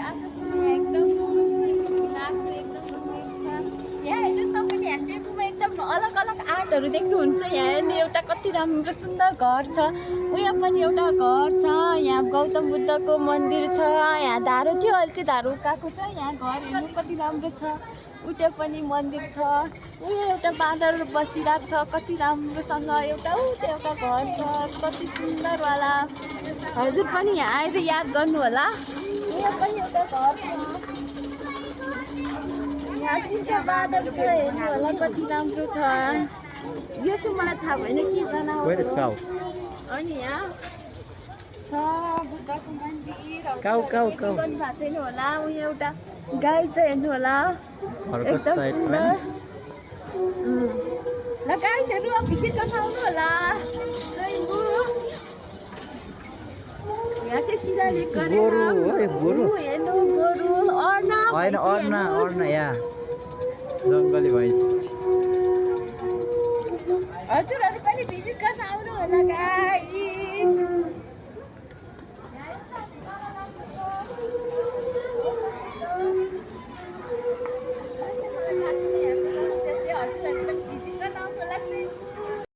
आजसम्म यहाँ एकदम नाच्छ, एकदम रमाइलो छ। यहाँ हेर्नुहोस् तपाईँले यहाँ चेम्बुमा एकदम अलग अलग आर्टहरू देख्नुहुन्छ। यहाँ हेर्नु एउटा कति राम्रो सुन्दर घर छ। उयो पनि एउटा घर छ। यहाँ गौतम बुद्धको मन्दिर छ। यहाँ धारो थियो, अहिले चाहिँ धारो उकाएको छ। यहाँ घर हेर्नु कति राम्रो छ। उता पनि मन्दिर छ। उयो एउटा बाँदर बसिरहेको छ कति राम्रोसँग। एउटा एउटा घर छ कति सुन्दरवाला। हजुर पनि यहाँ आएर याद गर्नु होला। यहाँ पनि एउटा घर छ। यहाँ तिनवटा बाँदर छ, हेर्नु होला कति राम्रो छ। यो चाहिँ मलाई थाहा भएन के जनावर हो। अनि यहाँ छ बुद्धको मन्दिर। गर्नु भएको छैन होला। उयो एउटा गाई छ, हेर्नु होला एकदम सुन्दर। ल गाईहरू भिजिट गर्न आउनु होला। यहाँ चाहिँ शिलालेख गरेर हेर्नु गोरु अर्ना या जङ्गली भैँस। हजुरहरू पनि भिजिट गर्न आउनु होला गाई।